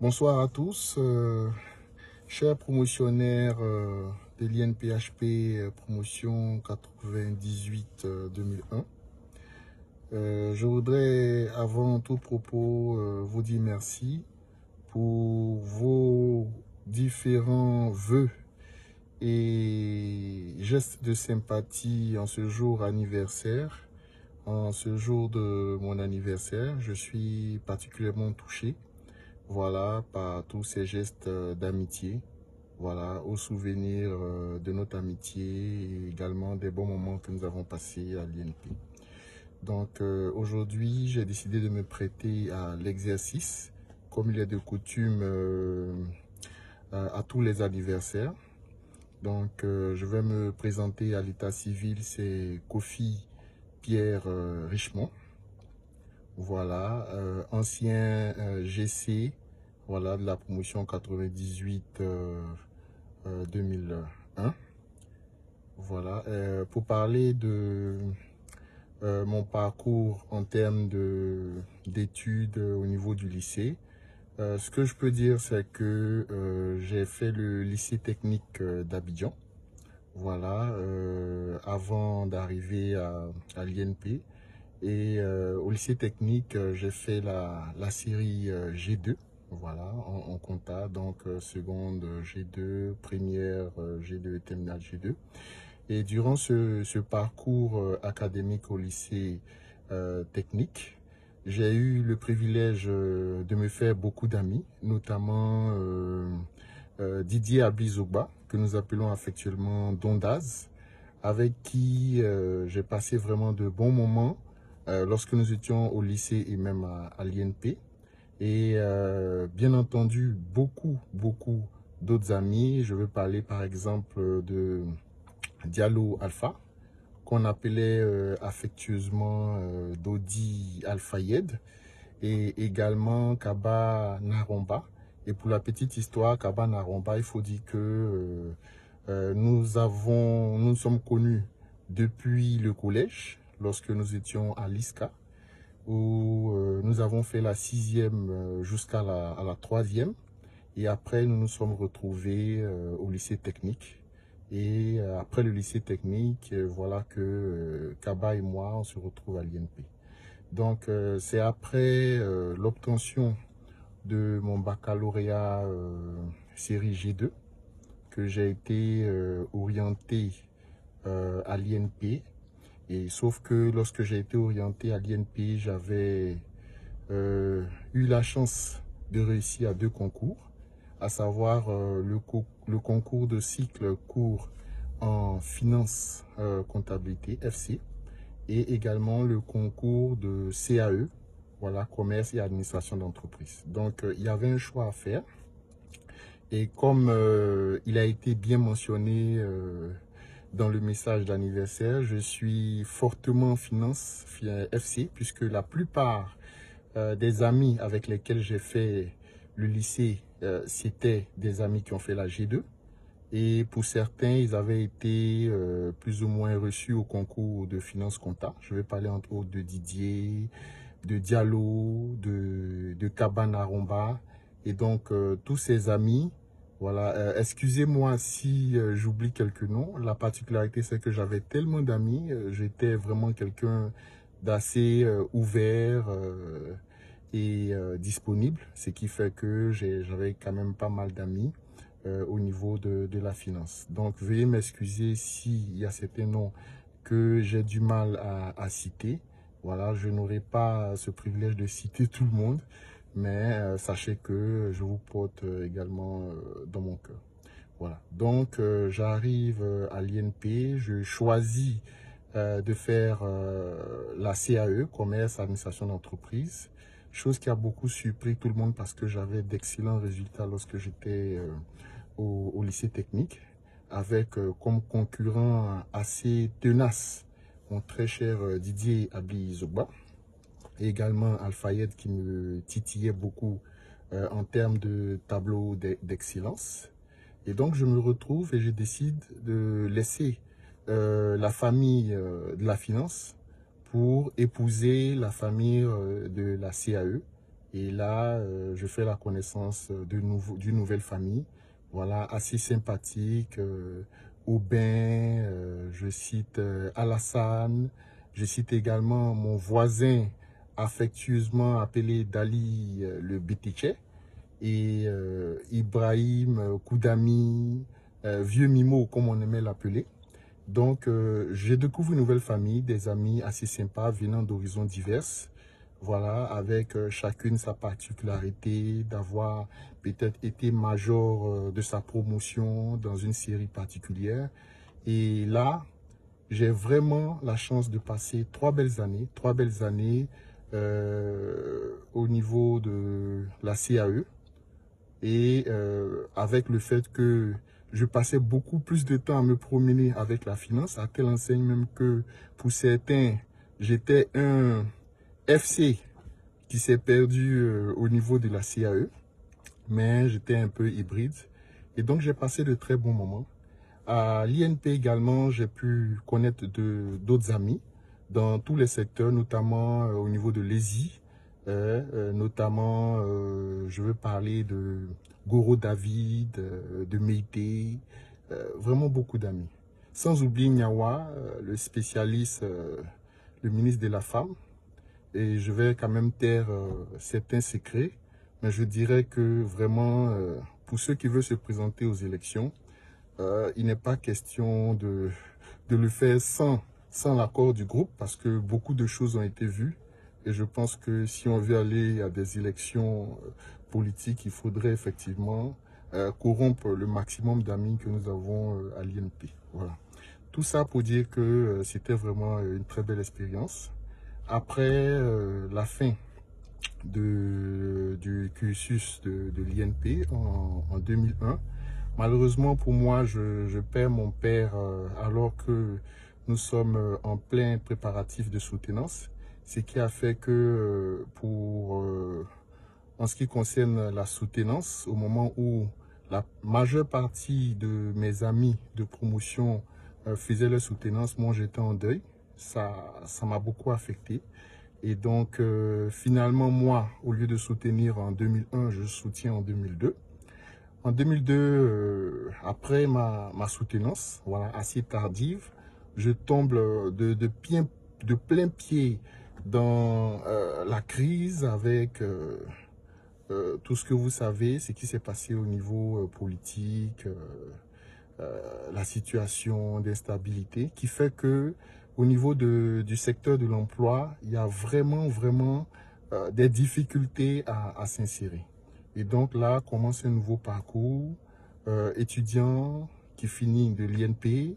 Bonsoir à tous, chers promotionnaires de l'INPHP promotion 98-2001. Je voudrais avant tout propos vous dire merci pour vos différents vœux et gestes de sympathie en ce jour anniversaire. En ce jour de mon anniversaire, je suis particulièrement touché. Voilà, par tous ces gestes d'amitié, voilà, au souvenir de notre amitié et également des bons moments que nous avons passés à l'INP. Donc aujourd'hui, j'ai décidé de me prêter à l'exercice, comme il est de coutume à tous les anniversaires. Donc je vais me présenter à l'état civil, c'est Kofi Pierre Richemont. Voilà, ancien GC, voilà, de la promotion 98-2001. Voilà, pour parler de mon parcours en termes d'études au niveau du lycée, ce que je peux dire, c'est que j'ai fait le lycée technique d'Abidjan, voilà, avant d'arriver à l'INP. Et au lycée technique, j'ai fait la série G2, voilà, en compta, donc seconde G2, première G2 et terminale G2. Et durant ce parcours académique au lycée technique, j'ai eu le privilège de me faire beaucoup d'amis, notamment Didier Ablizogba, que nous appelons affectuellement Dondaz, avec qui j'ai passé vraiment de bons moments lorsque nous étions au lycée et même à l'INP. Et bien entendu, beaucoup d'autres amis. Je veux parler par exemple de Diallo Alpha, qu'on appelait affectueusement Dodi Alfayed, et également Kaba Naromba. Et pour la petite histoire, Kaba Naromba, il faut dire que nous nous sommes connus depuis le collège, lorsque nous étions à l'ISCA, où nous avons fait la 6e jusqu'à la 3e. Et après, nous nous sommes retrouvés au lycée technique. Et après le lycée technique, voilà que Kaba et moi, on se retrouve à l'INP. Donc, c'est après l'obtention de mon baccalauréat série G2 que j'ai été orienté à l'INP. Et sauf que lorsque j'ai été orienté à l'INP, j'avais eu la chance de réussir à 2 concours, à savoir le concours de cycle court en finance comptabilité FC et également le concours de CAE, voilà, commerce et administration d'entreprise. Donc il y avait un choix à faire. Et comme il a été bien mentionné dans le message d'anniversaire, je suis fortement finance FC, puisque la plupart des amis avec lesquels j'ai fait le lycée, c'était des amis qui ont fait la G2. Et pour certains, ils avaient été plus ou moins reçus au concours de finance compta. Je vais parler entre autres de Didier, de Diallo, de Kabana Romba. Et donc, tous ces amis, voilà. Excusez-moi si j'oublie quelques noms. La particularité, c'est que j'avais tellement d'amis. J'étais vraiment quelqu'un d'assez ouvert et disponible. Ce qui fait que j'avais quand même pas mal d'amis au niveau de la finance. Donc, veuillez m'excuser s'il y a certains noms que j'ai du mal à citer. Voilà, je n'aurai pas ce privilège de citer tout le monde, mais sachez que je vous porte également dans mon cœur. Voilà, donc j'arrive à l'INP, je choisis de faire la CAE, commerce, administration d'entreprise, chose qui a beaucoup surpris tout le monde parce que j'avais d'excellents résultats lorsque j'étais au lycée technique, avec comme concurrent assez tenace mon très cher Didier Ablizogba, et également Alfayed qui me titillait beaucoup en termes de tableau d'excellence. Et donc je me retrouve et je décide de laisser la famille de la finance pour épouser la famille de la CAE. Et là, je fais la connaissance d'une nouvelle famille, voilà, assez sympathique. Aubin, je cite Alassane, je cite également mon voisin affectueusement appelé Dali le Bétiché, et Ibrahim Koudami, Vieux Mimo comme on aimait l'appeler. Donc, j'ai découvert une nouvelle famille, des amis assez sympas venant d'horizons divers. Voilà, avec chacune sa particularité, d'avoir peut-être été major de sa promotion dans une série particulière. Et là, j'ai vraiment la chance de passer 3 belles années au niveau de la CAE. Et avec le fait que je passais beaucoup plus de temps à me promener avec la finance, à telle enseigne même que pour certains, j'étais un FC qui s'est perdu au niveau de la CAE, mais j'étais un peu hybride. Et donc, j'ai passé de très bons moments. À l'INP également, j'ai pu connaître d'autres amis dans tous les secteurs, notamment au niveau de l'ESI, notamment, je veux parler de Goro David, de Meïté, vraiment beaucoup d'amis. Sans oublier Nyawa, le spécialiste, le ministre de la Femme. Et je vais quand même taire certains secrets, mais je dirais que vraiment, pour ceux qui veulent se présenter aux élections, il n'est pas question de le faire sans l'accord du groupe, parce que beaucoup de choses ont été vues. Et je pense que si on veut aller à des élections politiques, il faudrait effectivement corrompre le maximum d'amis que nous avons à l'INP. Voilà. Tout ça pour dire que c'était vraiment une très belle expérience. Après la fin du cursus de l'INP en 2001, malheureusement pour moi, je perds mon père alors que nous sommes en plein préparatif de soutenance, ce qui a fait que en ce qui concerne la soutenance, au moment où la majeure partie de mes amis de promotion faisaient leur soutenance, moi j'étais en deuil. Ça m'a beaucoup affecté. Et donc, finalement, moi, au lieu de soutenir en 2001, je soutiens en 2002. En 2002, après ma soutenance, voilà, assez tardive, je tombe de plein pied dans la crise avec tout ce que vous savez, ce qui s'est passé au niveau politique, la situation d'instabilité, qui fait que au niveau du secteur de l'emploi, il y a vraiment des difficultés à s'insérer. Et donc là, commence un nouveau parcours, étudiant qui finit de l'INP,